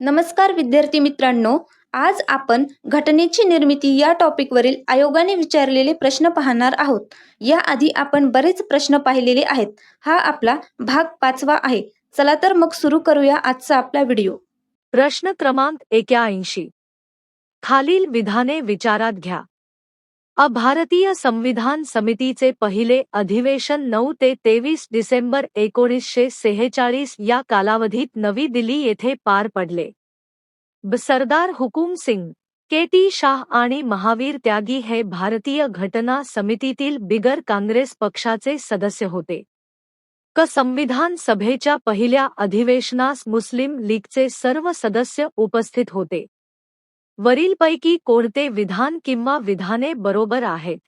नमस्कार विद्यार्थी मित्रांनो, आज आपण घटनेची निर्मिती या टॉपिकवरील आयोगाने विचारलेले प्रश्न पाहणार आहोत. याआधी आपण बरेच प्रश्न पाहिलेले आहेत. हा आपला भाग 5वा आहे. चला तर मग सुरू करूया आजचा आपला व्हिडिओ. प्रश्न क्रमांक 81. खालील विधाने विचारात घ्या. भारतीय संविधान समितीचे पहिले अधिवेशन 9 ते 23 डिसेंबर 1946 या कालावधीत नवी दिल्ली येथे पार पडले. सरदार हुकुम सिंग, के.टी. शाह आणि महावीर त्यागी हे भारतीय घटना समितीतील बिगर काँग्रेस पक्षाचे सदस्य होते. संविधान सभेच्या पहिल्या अधिवेशनास मुस्लिम लीगचे सर्व सदस्य उपस्थित होते. वरीलपैकी कोणते विधान किंवा विधाने बरोबर आहेत?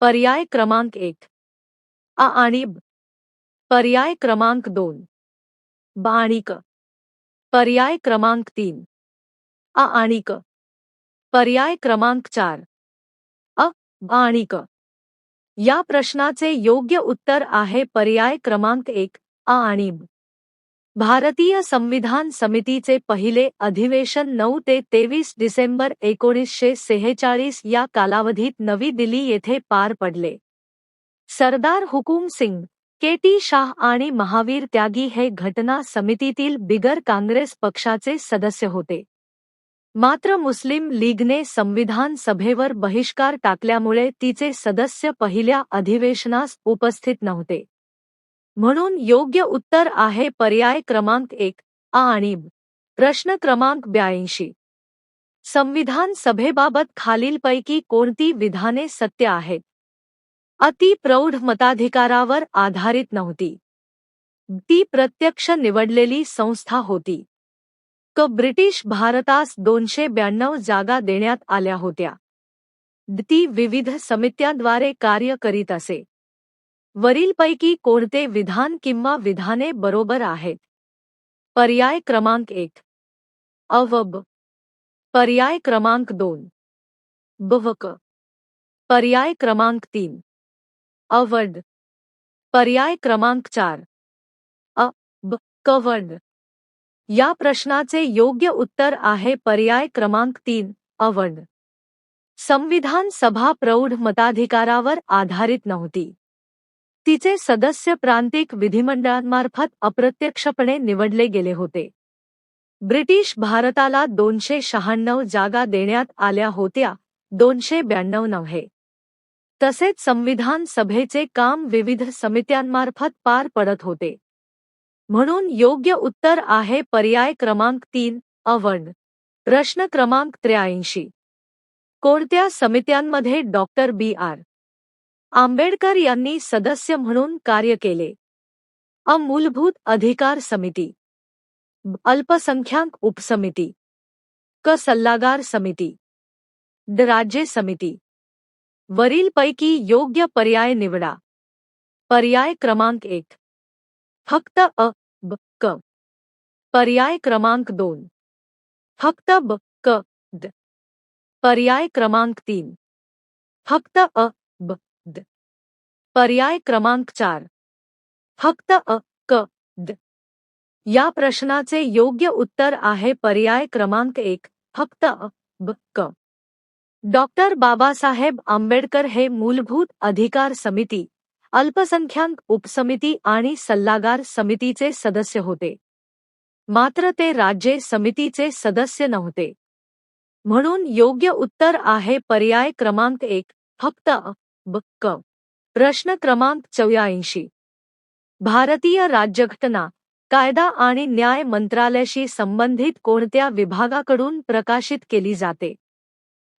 पर्याय क्रमांक 1 अ आणि ब. पर्याय क्रमांक 2 ब आणि क. पर्याय क्रमांक 3 अ आणि क. पर्याय क्रमांक 4 अ, ब आणि क. या प्रश्नाचे योग्य उत्तर आहे पर्याय क्रमांक 1 अ आणि ब. भारतीय संविधान समितीचे पहिले अधिवेशन 9 ते 23 डिसेंबर 1946 या कालावधीत नवी दिल्ली येथे पार पडले. सरदार हुकुम सिंग, के.टी. शाह आणि महावीर त्यागी हे घटना समितीतील बिगर काँग्रेस पक्षाचे सदस्य होते. मात्र मुस्लिम लीगने संविधान सभेवर बहिष्कार टाकल्यामुळे तिचे सदस्य पहिल्या अधिवेशनास उपस्थित नव्हते. म्हणून योग्य उत्तर आहे पर्याय क्रमांक 1 अ आणि ब. प्रश्न क्रमांक 82. संविधान सभेबाबत खालीलपैकी कोणती विधाने सत्य आहेत? ती प्रौढ मताधिकारावर आधारित नव्हती. ती प्रत्यक्ष निवडलेली संस्था होती. ब्रिटिश भारतास 292 जागा देण्यात आल्या होत्या. ती विविध समित्यांद्वारे कार्य करीत असे. वरीलपैकी कोणते विधान किंवा विधाने बरोबर आहेत? पर्याय क्रमांक 1 अ व ब. पर्याय क्रमांक 2 ब व क. पर्याय क्रमांक 3 अ व ड. पर्याय क्रमांक 4 अ, ब, क व ड. या प्रश्नाचे योग्य उत्तर आहे पर्याय क्रमांक 3 अ व ड. संविधान सभा प्रौढ मताधिकारावर आधारित नव्हती. तिचे सदस्य प्रांतिक विधिमंडळांमार्फत अप्रत्यक्षपणे निवडले गेले होते. ब्रिटिश भारताला 296 जागा देण्यात आल्या होत्या, 292 नव्हे. तसेच संविधान सभेचे काम विविध समित्यांमार्फत पार पडत होते. म्हणून योग्य उत्तर आहे पर्याय क्रमांक 3 अ व ड. प्रश्न क्रमांक 83. कोणत्या समित्यांमध्ये डॉक्टर बी.आर. आंबेडकर यांनी सदस्य म्हणून कार्य केले? अ. मूलभूत अधिकार समिती, ब. अल्पसंख्याक उपसमिती, क. सल्लागार समिती, ड. राज्य समिती. वरीलपैकी योग्य पर्याय निवडा. पर्याय क्रमांक 1 फक्त अ, ब, क. पर्याय क्रमांक 2 फक्त ब, क, ड. पर्याय क्रमांक 3 फक्त अ, ब, ड. पर्याय क्रमांक 4 फक्त अ, क, ड. या प्रश्नाचे योग्य उत्तर आहे पर्याय क्रमांक 1 फक्त अ, ब, क. डॉक्टर बाबासाहेब आंबेडकर हे मूलभूत अधिकार समिती, अल्पसंख्याक उपसमिती आणि सल्लागार समितीचे सदस्य होते. मात्र ते राज्य समितीचे सदस्य नव्हते. म्हणून योग्य उत्तर आहे पर्याय क्रमांक 1 फक्त अ, ब, क. प्रश्न क्रमांक 84. भारतीय राज्यघटना, कायदा आणि न्याय मंत्रालयाशी संबंधित कोणत्या विभागाकडून प्रकाशित केली जाते?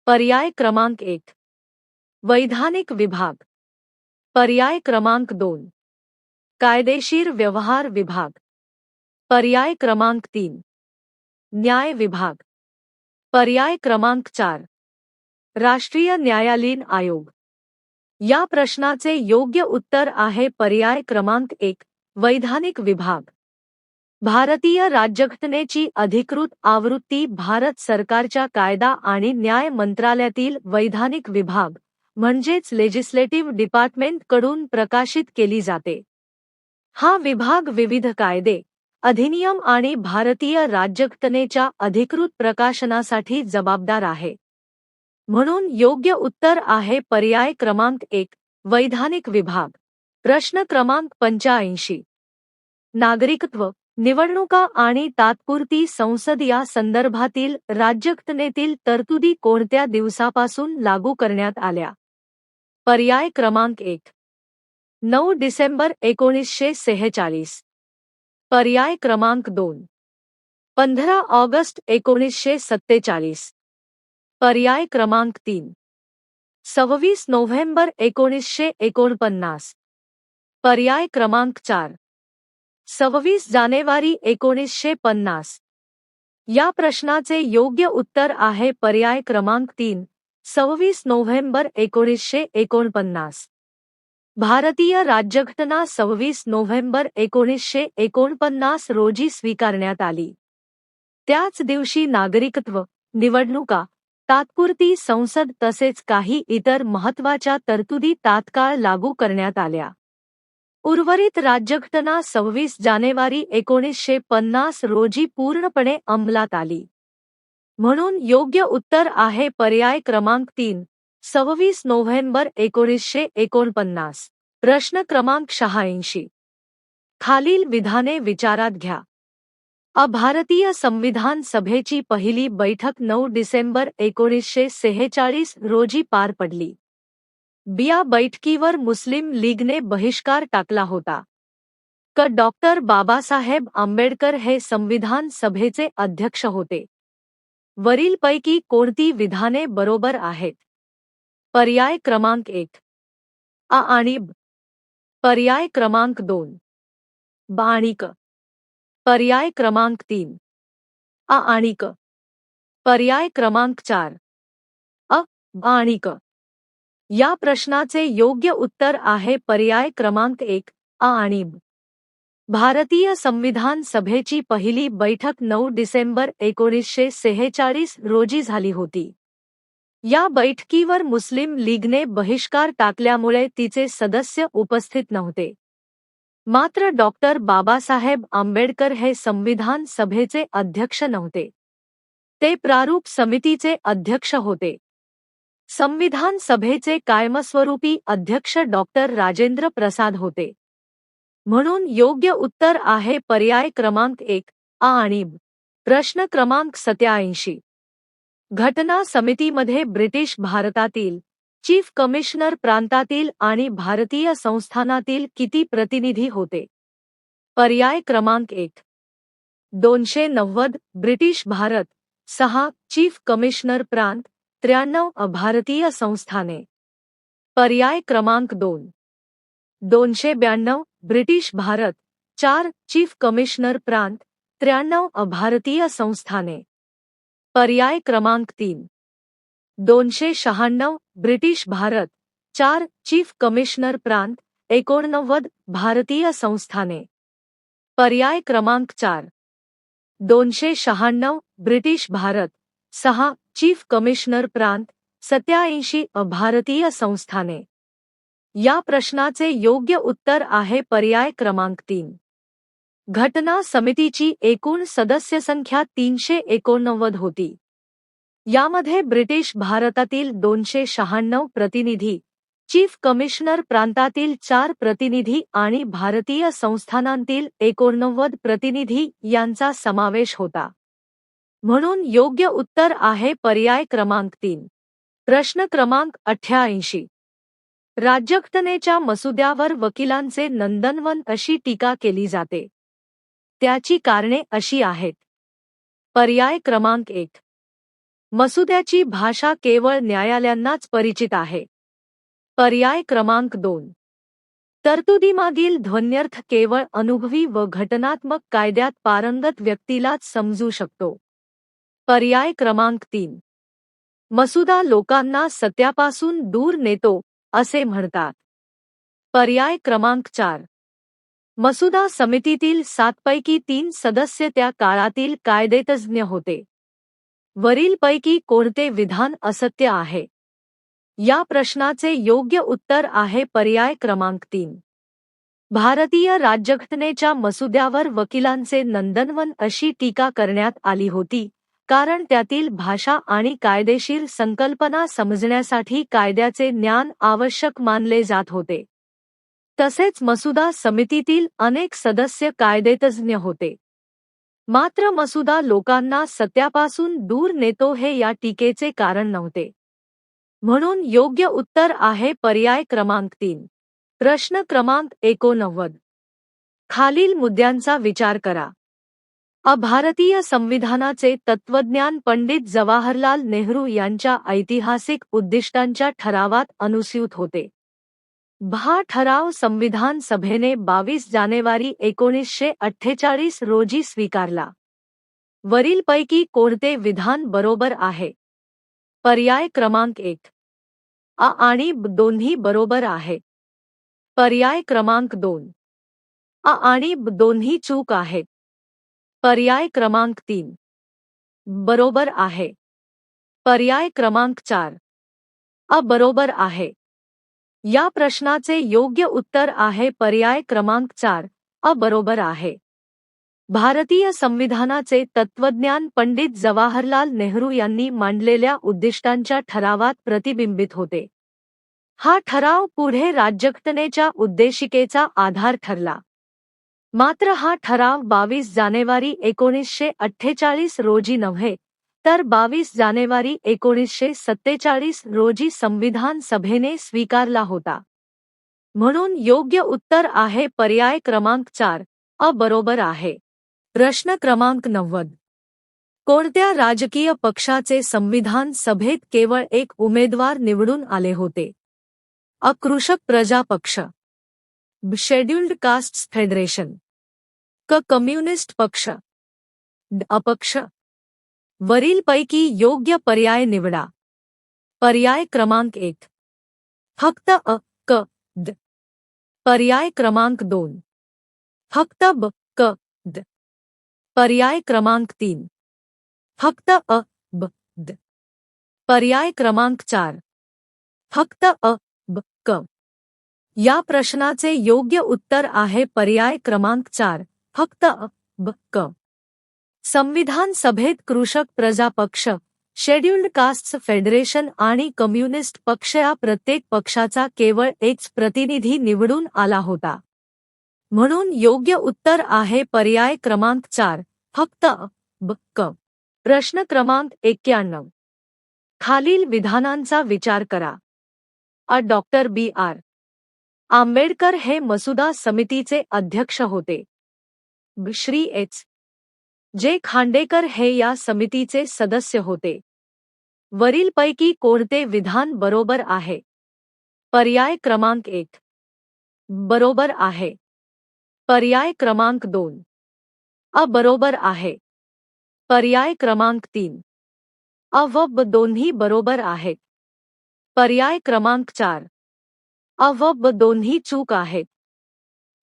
पर्याय क्रमांक 1 वैधानिक विभाग. पर्याय क्रमांक 2 कायदेशीर व्यवहार विभाग. पर्याय क्रमांक 3 न्याय विभाग. पर्याय क्रमांक 4 राष्ट्रीय न्यायालयीन आयोग. या प्रश्नाचे योग्य उत्तर आहे पर्याय क्रमांक 1 वैधानिक विभाग. भारतीय राज्यघटनेची अधिकृत आवृत्ती भारत सरकारच्या कायदा आणि न्याय मंत्रालयातील वैधानिक विभाग म्हणजेच लेजिस्लेटिव्ह डिपार्टमेंट कडून प्रकाशित केली जाते. हा विभाग विविध कायदे अधिनियम आणि भारतीय राज्यघटनेच्या अधिकृत प्रकाशनासाठी जबाबदार आहे. म्हणून योग्य उत्तर आहे पर्याय क्रमांक 1, वैधानिक विभाग. प्रश्न क्रमांक 85. नागरिकत्व, निवडणुका आणि तात्पुरती संसद या संदर्भातील राज्यघटनेतील तरतुदी कोणत्या दिवसापासून लागू करण्यात आल्या? पर्याय क्रमांक 1, 9 डिसेंबर 1946. पर्याय क्रमांक 2, 15 ऑगस्ट 1947. पर्याय क्रमांक 3, 26 नोव्हेंबर 1949. पर्याय क्रमांक 4, 26 जानेवारी 1950. या प्रश्नाचे योग्य उत्तर आहे पर्याय क्रमांक 3, 26 नोव्हेंबर 1949. भारतीय राज्यघटना 26 नोव्हेंबर 1949 रोजी स्वीकारण्यात आली. त्याच दिवशी नागरिकत्व, निवडणुका, तात्पुरती संसद तसेच काही इतर महत्त्वाच्या तरतुदी तात्काळ लागू करण्यात आल्या. उर्वरित राज्यघटना 26 जानेवारी 1950 रोजी पूर्णपणे अंमलात आली. म्हणून योग्य उत्तर आहे पर्याय क्रमांक 3, 26 नोव्हेंबर 1949. प्रश्न क्रमांक 86. खालील विधाने विचारात घ्या. भारतीय संविधान सभेची पहिली बैठक 9 डिसेंबर 1946 रोजी पार पडली. या बैठकीवर मुस्लिम लीगने बहिष्कार टाकला होता. डॉक्टर बाबासाहेब आंबेडकर हे संविधान सभेचे अध्यक्ष होते. वरीलपैकी कोणती विधाने बरोबर आहेत? पर्याय क्रमांक 1, आ आणि ब. पर्याय क्रमांक 2, ब आणि क. पर्याय क्रमांक 3, आ आणि क. पर्याय क्रमांक 4, अ, ब आणि क. या प्रश्नाचे योग्य उत्तर आहे पर्याय क्रमांक 1, आ आणि ब. भारतीय संविधान सभेची पहिली बैठक 9 डिसेंबर 1946 रोजी झाली होती. या बैठकीवर मुस्लिम लीगने बहिष्कार टाकल्यामुळे तिचे सदस्य उपस्थित नव्हते. मात्र डॉक्टर बाबासाहेब आंबेडकर हे संविधान सभेचे अध्यक्ष नव्हते. ते प्रारूप समितीचे अध्यक्ष होते. संविधान सभेचे कायमस्वरूपी अध्यक्ष डॉक्टर राजेंद्र प्रसाद होते. म्हणून योग्य उत्तर आहे पर्याय क्रमांक 1, आ आणि ब. प्रश्न क्रमांक 87. घटना समितीमध्ये ब्रिटिश भारतातील चीफ कमिशनर प्रांतातील आणि भारतीय संस्थानातील किती प्रतिनिधी होते? पर्याय क्रमांक 1, 290 ब्रिटिश भारत, 6 चीफ कमिशनर प्रांत, 93 भारतीय संस्थाने. पर्याय क्रमांक 2, 292 ब्रिटिश भारत, 4 चीफ कमिशनर प्रांत, 93 भारतीय संस्थाने. पर्याय क्रमांक 3, 296 ब्रिटिश भारत, 4 चीफ कमिशनर प्रांत, 89 भारतीय संस्थाने. पर्याय क्रमांक 4, 296 ब्रिटिश भारत, 6 चीफ कमिशनर प्रांत, 87 भारतीय संस्थाने. या प्रश्नाचे योग्य उत्तर आहे पर्याय क्रमांक 3. घटना समितीची एकूण सदस्य संख्या 389 होती. यामध्ये ब्रिटिश भारतातील 296 प्रतिनिधी, चीफ कमिशनर प्रांतातील 4 प्रतिनिधी आणि भारतीय संस्थानांतील 89 प्रतिनिधी यांचा समावेश होता. म्हणून योग्य उत्तर आहे पर्याय क्रमांक 3. प्रश्न क्रमांक 88. राज्यघटनेच्या मसुद्यावर वकिलांचे नंदनवन अशी टीका केली जाते. त्याची कारणे अशी आहेत. पर्याय क्रमांक 1, मसुद्याची भाषा केवळ न्यायालयांनाच परिचित आहे. पर्याय क्रमांक 2, तरतुदीमागील ध्वन्यर्थ केवळ अनुभवी व घटनात्मक कायद्यात पारंगत व्यक्तीलाच समजू शकतो. पर्याय क्रमांक 3, मसुदा लोकांना सत्यापासून दूर नेतो असे म्हणतात. पर्याय क्रमांक 4, मसुदा समितीतील 7 पैकी 3 सदस्य त्या काळातील कायदेतज्ज्ञ होते. वरीलपैकी कोणते विधान असत्य आहे? या प्रश्नाचे योग्य उत्तर आहे पर्याय क्रमांक 3. भारतीय राज्यघटनेच्या मसुद्यावर वकिलांचे नंदनवन अशी टीका करण्यात आली होती, कारण त्यातील भाषा आणि कायदेशीर संकल्पना समजण्यासाठी कायद्याचे ज्ञान आवश्यक मानले जात होते. तसेच मसुदा समितीतील अनेक सदस्य कायदेतज्ञ होते. मात्र मसुदा लोकांना सत्यापासून दूर नेतो हे या टीकेचे कारण नव्हते. म्हणून योग्य उत्तर आहे पर्याय क्रमांक 3. प्रश्न क्रमांक 89. खालील मुद्द्यांचा विचार करा. भारतीय संविधानाचे तत्त्वज्ञान पंडित जवाहरलाल नेहरू यांच्या ऐतिहासिक उद्दिष्टांच्या ठरावात अनुस्यूत होते. हा ठराव संविधान सभेने 22 जानेवारी 1948 रोजी स्वीकारला. वरीलपैकी कोणते विधान बरोबर आहे? पर्याय क्रमांक 1. अ आणि ब दोन्ही बरोबर आहे. पर्याय क्रमांक 2. अ आणि ब दोन्ही चूक आहेत. पर्याय क्रमांक 3. बरोबर आहे. पर्याय क्रमांक 4. अ बरोबर आहे. या प्रश्नाचे योग्य उत्तर आहे पर्याय क्रमांक 4. अ बरोबर आहे. भारतीय संविधानाचे तत्त्वज्ञान पंडित जवाहरलाल नेहरू यांनी मांडलेल्या उद्दिष्टांच्या ठरावात प्रतिबिंबित होते. हा ठराव पुढे राज्यघटनेच्या उद्देशिकेचा आधार ठरला. मात्र हा ठराव 22 जानेवारी 1948 रोजी नव्हे, तर 22 जानेवारी 1947 रोजी संविधान सभेने स्वीकारला होता. म्हणून योग्य उत्तर आहे पर्याय क्रमांक 4. अ बरोबर आहे. प्रश्न क्रमांक 90. कोणत्या राजकीय पक्षाचे संविधान सभेत केवळ एक उमेदवार निवडून आले होते? अ कृषक प्रजा पक्ष, ब शेड्युल्ड कास्ट्स फेडरेशन, क कम्युनिस्ट पक्ष, ड अपक्ष. वरीलपैकी योग्य पर्याय निवडा. पर्याय क्रमांक 1. फक्त अ, क, द. पर्याय क्रमांक 2. फक्त ब, क, द. पर्याय क्रमांक 3. फक्त अ, ब, द. पर्याय क्रमांक 4. फक्त अ, ब, क. या प्रश्नाचे योग्य उत्तर आहे पर्याय क्रमांक 4. फक्त अ, ब, क. संविधान सभेत कृषक प्रजा पक्ष, शेड्युल्ड कास्ट्स फेडरेशन आणि कम्युनिस्ट पक्ष या प्रत्येक पक्षाचा केवळ एकच प्रतिनिधी निवडून आला होता. म्हणून योग्य उत्तर आहे पर्याय क्रमांक 4. फक्त अ, ब, क. प्रश्न क्रमांक 91. खालील विधानांचा विचार करा. अ डॉक्टर बी. आर. आंबेडकर हे मसुदा समितीचे अध्यक्ष होते. ब श्री एच. जे खांडेकर हे या समितीचे सदस्य होते. वरीलपैकी कोणते विधान बरोबर आहे? पर्याय क्रमांक 1. बरोबर आहे. पर्याय क्रमांक 2. अ बरोबर आहे. पर्याय क्रमांक 3. अ व ब दोन्ही बरोबर आहेत. पर्याय क्रमांक 4. अ व ब दोन्ही चूक आहेत.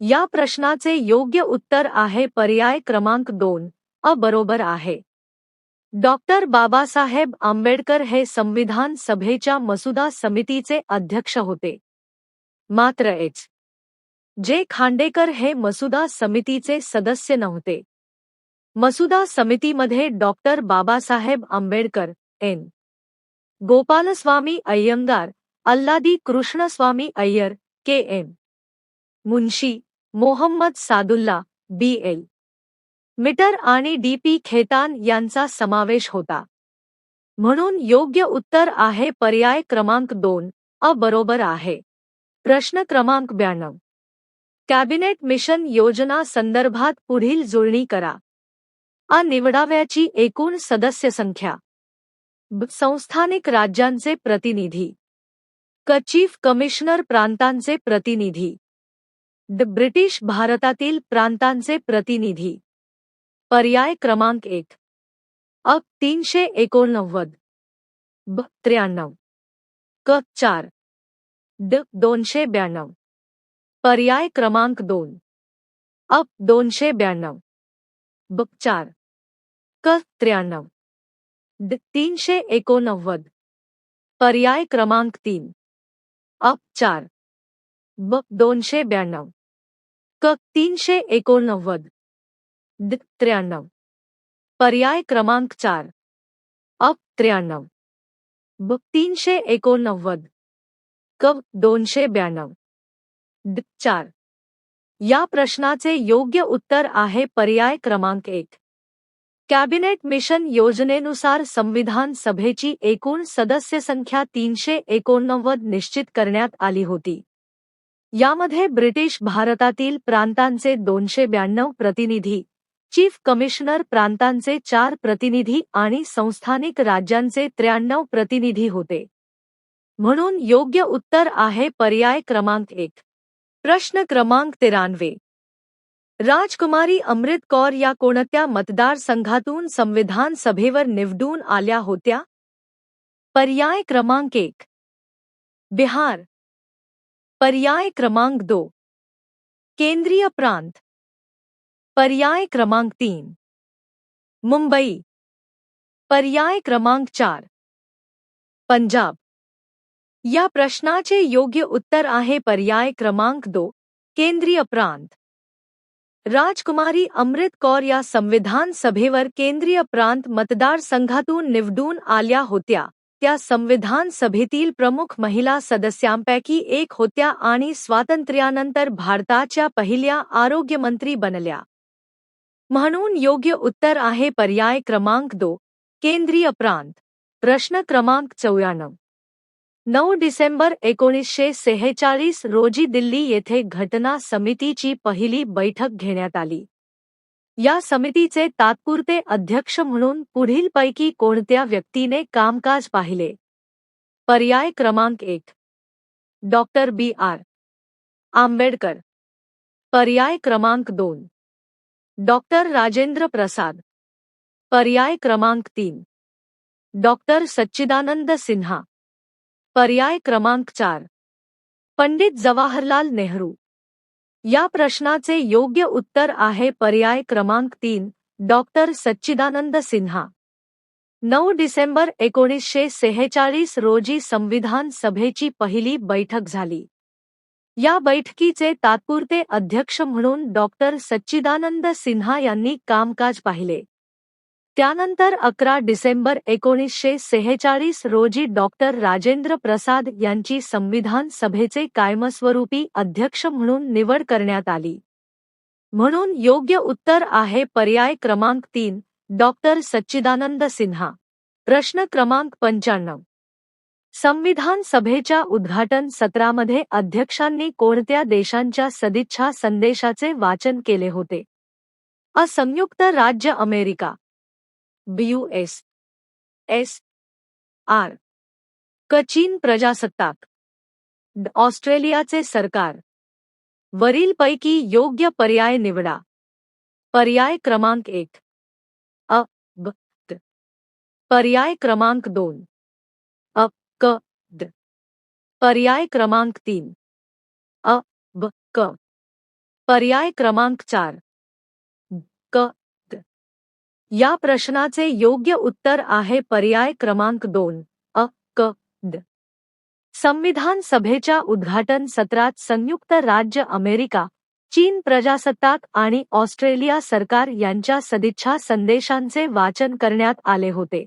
या प्रश्नाचे योग्य उत्तर आहे पर्याय क्रमांक 2. अ बरोबर आहे. डॉक्टर बाबासाहेब आंबेडकर हे संविधान सभेच्या मसुदा समितीचे अध्यक्ष होते. मात्र एच. जे खांडेकर हे मसुदा समितीचे सदस्य नव्हते. मसुदा समितीमध्ये डॉक्टर बाबासाहेब आंबेडकर, एन. गोपालस्वामी अय्यंगार, अल्लादी कृष्णस्वामी अय्यर, के. एम. मुन्शी, मोहम्मद सादुल्ला, बी. एल. मिटर आणि डी. पी. खेतान यांचा समावेश होता. म्हणून योग्य उत्तर आहे पर्याय क्रमांक 2. अ बरोबर आहे. प्रश्न क्रमांक 92. कॅबिनेट मिशन योजना संदर्भात पुढील जुळणी करा. अ निवडाव्याची एकूण सदस्य संख्या. ब संस्थानिक राज्यांचे प्रतिनिधी. क चीफ कमिशनर प्रांतांचे प्रतिनिधी. ड ब्रिटिश भारतातील प्रांतांचे प्रतिनिधी. पर्याय क्रमांक 1. अ 389. ब 93. क 4. ड 292. पर्याय क्रमांक 2. अ 292. ब 4. क 93. ड 389. पर्याय क्रमांक 3. अ 4. ब 292. क 389 ड 93 पर्याय क्रमांक 4 अ 93 ब 389 क 292 ड 4 या प्रश्नाचे योग्य उत्तर आहे पर्याय क्रमांक 1. कॅबिनेट मिशन योजनेनुसार संविधान सभेची एकूण सदस्य संख्या 389 निश्चित करण्यात आली होती. यामध्ये ब्रिटिश भारतातील प्रांतांचे 292 प्रतिनिधी, चीफ कमिशनर प्रांतांचे 4 प्रतिनिधी आणि संस्थानिक राज्यांचे 93 प्रतिनिधी होते. म्हणून योग्य उत्तर आहे पर्याय क्रमांक 1. प्रश्न क्रमांक 93. राजकुमारी अमृत कौर या कोणत्या मतदारसंघातून संविधान सभेवर निवडून आल्या होत्या? पर्याय क्रमांक 1 बिहार, पर्याय क्रमांक 2 केंद्रीय प्रांत, पर्याय क्रमांक 3 मुंबई, पर्याय क्रमांक 4 पंजाब. या प्रश्नाचे योग्य उत्तर आहे पर्याय क्रमांक 2 केंद्रीय प्रांत. राजकुमारी अमृत कौर या संविधान सभेवर केंद्रीय प्रांत मतदारसंघातून निवडून आल्या होत्या. त्या संविधान सभेतील प्रमुख महिला सदस्यांपैकी एक होत्या आणि स्वातंत्र्यानंतर भारताच्या पहिल्या आरोग्यमंत्री बनल्या. म्हणून योग्य उत्तर आहे पर्याय क्रमांक 2 केंद्रीय प्रांत. प्रश्न क्रमांक 94. 9 डिसेंबर 1946 रोजी दिल्ली येथे घटना समितीची पहिली बैठक घेण्यात आली. या समितीचे तात्पुरते अध्यक्ष म्हणून पुढीलपैकी कोणत्या व्यक्तीने कामकाज पाहिले? पर्याय क्रमांक 1 डॉक्टर बी.आर. आंबेडकर, पर्याय क्रमांक 2 डॉक्टर राजेंद्र प्रसाद, पर्याय क्रमांक 3 डॉक्टर सच्चिदानंद सिन्हा, पर्याय क्रमांक 4 पंडित जवाहरलाल नेहरू. या प्रश्नाचे योग्य उत्तर आहे पर्याय क्रमांक 3 डॉक्टर सच्चिदानंद सिन्हा. 9 डिसेंबर 1946 रोजी संविधान सभेची पहिली बैठक झाली. या बैठकीचे तात्पुरते अध्यक्ष म्हणून डॉक्टर सच्चिदानंद सिन्हा यांनी कामकाज पाहिले. त्यानंतर 11 डिसेंबर 1946 रोजी डॉक्टर राजेंद्र प्रसाद यांची संविधान सभेचे कायमस्वरूपी अध्यक्ष म्हणून निवड करण्यात आली. म्हणून योग्य उत्तर आहे पर्याय क्रमांक 3 डॉक्टर सच्चिदानंद सिन्हा. प्रश्न क्रमांक 95. संविधान सभेच्या उद्घाटन सत्रामध्ये अध्यक्षांनी कोणत्या देशांच्या सदिच्छा संदेशाचे वाचन केले होते? अ. संयुक्त राज्य अमेरिका, यूएस आर. क. चीन प्रजासत्ताक, ड. ऑस्ट्रेलियाचे सरकार. वरीलपैकी योग्य पर्याय निवडा. पर्याय क्रमांक 1 अ. ब. ड. पर्याय क्रमांक 2 अ. क. ड. पर्याय क्रमांक 3 अ. ब. क. पर्याय क्रमांक 4 क. ड. या प्रश्नाचे योग्य उत्तर आहे पर्याय क्रमांक 2 अ. क. ड. संविधान सभेच्या उद्घाटन सत्रात संयुक्त राज्य अमेरिका, चीन प्रजासत्ताक आणि ऑस्ट्रेलिया सरकार यांच्या सदिच्छा संदेशांचे वाचन करण्यात आले होते.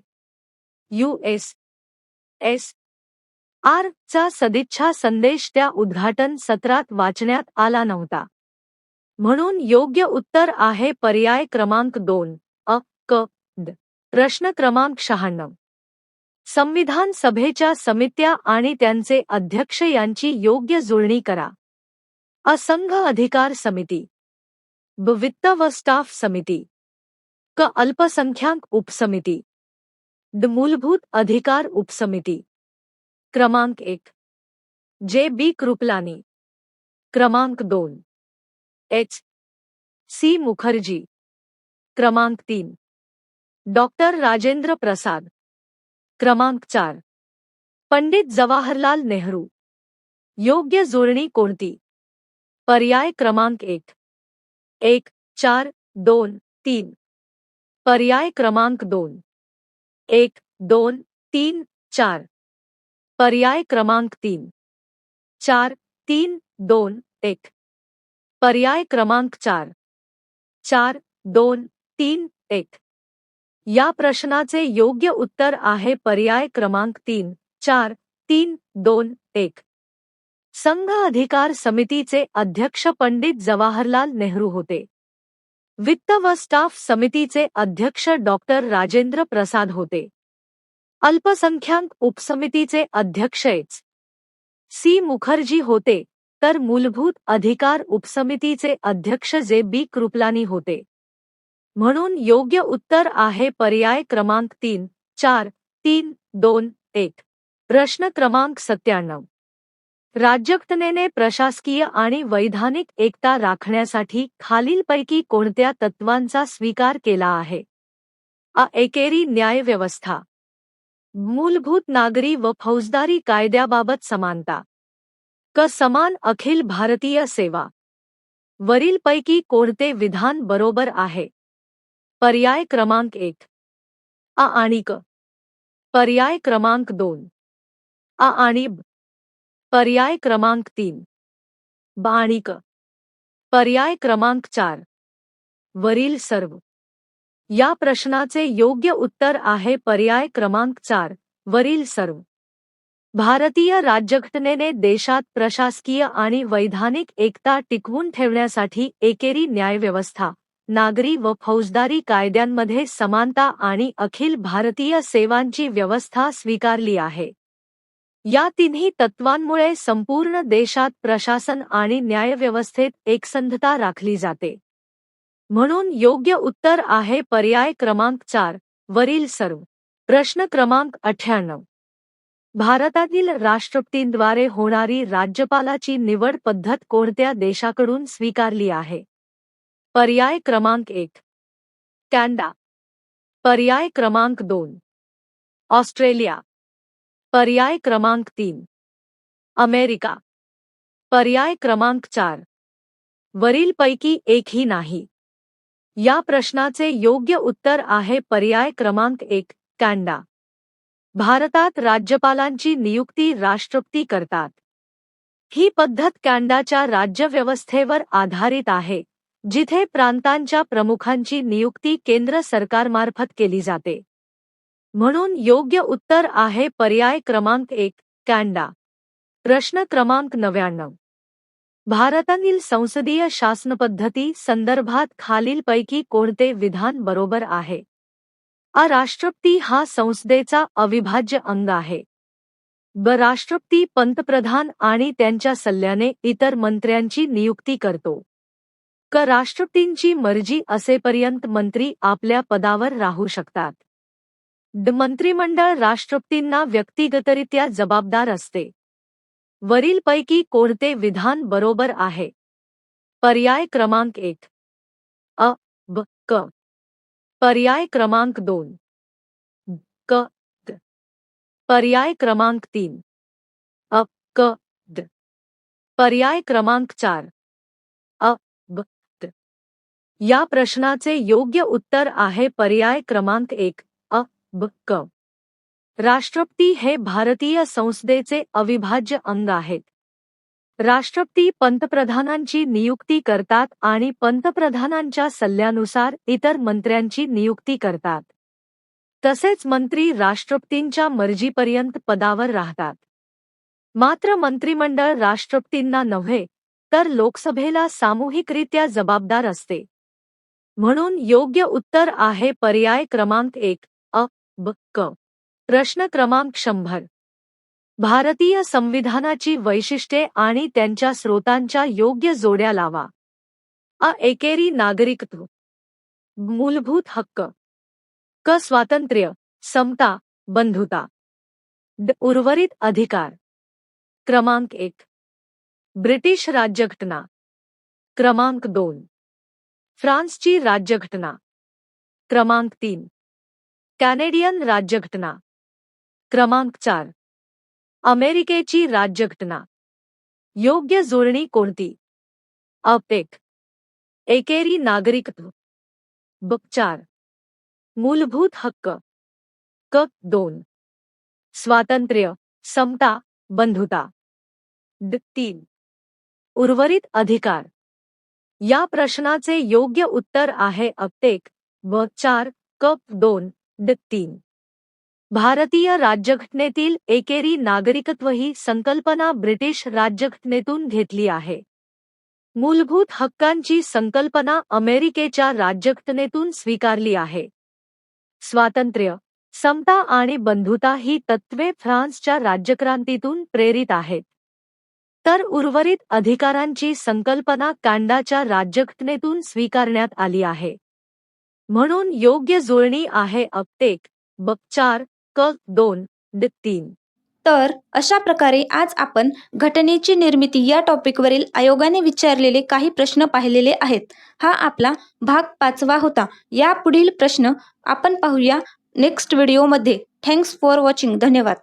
USSR. चा सदिच्छा संदेश त्या उद्घाटन सत्रात वाचण्यात आला नव्हता. म्हणून योग्य उत्तर आहे पर्याय क्रमांक 2 अ. क. ड. प्रश्न क्रमांक 96. संविधान सभेच्या समित्या आणि त्यांचे अध्यक्ष यांची योग्य जुळणी करा. अ. संघ अधिकार समिती, ब. वित्त व स्टाफ समिती, क. अल्पसंख्याक उपसमिती, ड. मूलभूत अधिकार उपसमिती. क्रमांक 1 जे. बी. कृपलानी, क्रमांक 2 एच. सी. मुखर्जी, क्रमांक 3 डॉक्टर राजेंद्र प्रसाद, क्रमांक 4 पंडित जवाहरलाल नेहरू. योग्य जुळणी कोणती? पर्याय क्रमांक 1 1 4 2 3, पर्याय क्रमांक 2 1 2 3 4, पर्याय क्रमांक 3 4 3 2 1, पर्याय क्रमांक 4 4 2 3 1 या प्रश्नाचे योग्य उत्तर आहे पर्याय क्रमांक 3 4 3 2 1 संघ अधिकार समितीचे अध्यक्ष पंडित जवाहरलाल नेहरू होते. वित्त व स्टाफ समितीचे अध्यक्ष डॉक्टर राजेंद्र प्रसाद होते. अल्पसंख्याक उपसमितीचे अध्यक्ष एच. सी. मुखर्जी होते, तर मूलभूत अधिकार उपसमितीचे अध्यक्ष जे. बी. कृपलानी होते. म्हणून योग्य उत्तर आहे पर्याय क्रमांक 3 4 3 2 1 प्रश्न क्रमांक 97 राज्यघटनेने प्रशासकीय आणि वैधानिक एकता राखण्यासाठी खालीलपैकी कोणत्या तत्त्वांचा स्वीकार केला आहे? अ. एकेरी न्यायव्यवस्था. मूलभूत नागरी व फौजदारी कायद्याबाबत समानता. क. समान अखिल भारतीय सेवा. वरीलपैकी कोणते विधान बरोबर आहे? पर्याय क्रमांक 1 अ आणि क. पर्याय क्रमांक 2 अ आणि ब. पर्याय क्रमांक 3 ब आणि क. पर्याय क्रमांक 4 वरील सर्व. या प्रश्नाचे योग्य उत्तर आहे पर्याय क्रमांक 4 वरील सर्व. भारतीय राज्यघटनेने देशात प्रशासकीय आणि वैधानिक एकता टिकवून ठेवण्यासाठी एकेरी न्यायव्यवस्था, नागरी व फौजदारी कायद्यांमध्ये समानता आणि अखिल भारतीय सेवांची व्यवस्था स्वीकारली आहे. या तिन्ही तत्वांमुळे संपूर्ण देशात प्रशासन आणि न्यायव्यवस्थेत एकसंधता राखली जाते. म्हणून योग्य उत्तर आहे पर्याय क्रमांक 4 वरील सर्व. प्रश्न क्रमांक 98 भारतातील राष्ट्रपतींद्वारे होणारी राज्यपालाची निवड पद्धत कोणत्या देशाकडून स्वीकारली आहे? पर्याय क्रमांक 1 कॅनडा. पर्याय क्रमांक 2 ऑस्ट्रेलिया. पर्याय क्रमांक 3 अमेरिका. पर्याय क्रमांक 4 वरीलपैकी एकही नाही. या प्रश्नाचे योग्य उत्तर आहे पर्याय क्रमांक 1 कॅनडा. भारतात राज्यपालांची नियुक्ती राष्ट्रपती करतात. ही पद्धत कॅनडाच्या राज्यव्यवस्थेवर आधारित आहे, जिथे प्रांतांच्या प्रमुखांची नियुक्ती केंद्र सरकारमार्फत केली जाते. म्हणून योग्य उत्तर आहे पर्याय क्रमांक 1 कॅनडा. प्रश्न क्रमांक 99 भारतातील संसदीय शासनपद्धती संदर्भात खालीलपैकी कोणते विधान बरोबर आहे? अ. राष्ट्रपती हा संसदेचा अविभाज्य अंग आहे. ब. राष्ट्रपती पंतप्रधान आणि त्यांच्या सल्ल्याने इतर मंत्र्यांची नियुक्ती करतो. क. राष्ट्रपतींची मर्जी असेपर्यंत मंत्री आपल्या पदावर राहू शकतात. ड. मंत्रिमंडळ राष्ट्रपतींना व्यक्तिगतरित्या जबाबदार असते. वरीलपैकी कोणते विधान बरोबर आहे? पर्याय क्रमांक 1 अ. ब. क. पर्याय क्रमांक 2 क. द. पर्याय क्रमांक 3 अ. क. द. पर्याय क्रमांक 4 अ. ब. द. या प्रश्नाचे योग्य उत्तर आहे पर्याय क्रमांक 1 अ. ब. क. राष्ट्रपती हे भारतीय संसदेचे अविभाज्य अंग आहेत. राष्ट्रपती पंतप्रधानांची नियुक्ती करतात आणि पंतप्रधानांच्या सल्ल्यानुसार इतर मंत्र्यांची नियुक्ती करतात. तसेच मंत्री राष्ट्रपतींच्या मर्जीपर्यंत पदावर राहतात. मात्र मंत्रिमंडळ राष्ट्रपतींना नव्हे, तर लोकसभेला सामूहिकरित्या जबाबदार असते. म्हणून योग्य उत्तर आहे पर्याय क्रमांक 1 अ. ब. क. प्रश्न क्रमांक 100 भारतीय संविधानाची वैशिष्ट्ये आणि त्यांच्या स्रोतांच्या योग्य जोड्या लावा. अ. एकेरी नागरिकत्व. मूलभूत हक्क. क. स्वातंत्र्य, समता, बंधुता. ड. उर्वरित अधिकार. क्रमांक 1 ब्रिटिश राज्यघटना. क्रमांक 2 फ्रान्सची राज्यघटना. क्रमांक 3 कॅनेडियन राज्यघटना. क्रमांक 4 अमेरिकेची राज्यघटना. योग्य जोडणी कोणती? अ. एक एकेरी नागरिकत्व. ब. 4 मूलभूत हक्क. क. 2 स्वातंत्र्य, समता, बंधुता. ड. 3 उर्वरित अधिकार. या प्रश्नाचे योग्य उत्तर आहे अपटेक व 4 क 2 ड 3. भारतीय राज्यघटनेतील एकेरी नागरिकत्व ही संकल्पना ब्रिटिश राज्यघटनेतून घेतली आहे. मूलभूत हक्कांची संकल्पना अमेरिकेच्या राज्यघटनेतून स्वीकारली आहे. स्वातंत्र्य, समता आणि बंधुता ही तत्त्वे फ्रान्सच्या राज्यक्रांतीतून प्रेरित आहेत. तर उर्वरित अधिकारांची संकल्पना कॅनडाच्या राज्यघटनेतून स्वीकारण्यात आली आहे. म्हणून योग्य जुळणी आहे अपटेक ब 4 क 2 ड 3. तर अशा प्रकारे आज आपण घटनेची निर्मिती या टॉपिकवरील आयोगाने विचारलेले काही प्रश्न पाहिलेले आहेत. हा आपला भाग 5वा होता. या पुढील प्रश्न आपण पाहूया नेक्स्ट व्हिडिओमध्ये. Thanks for watching. धन्यवाद.